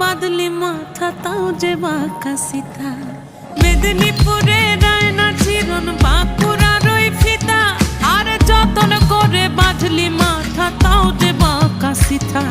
বাঁধলি মাথা তাও যে বাঁকা সিথা। মেদিনীপুরে রায়না চিরন বাঁকুড়ার ওই ফিতা, আর যতন করে বাঁধলি মাথা তাও যে বাঁকা সিথা।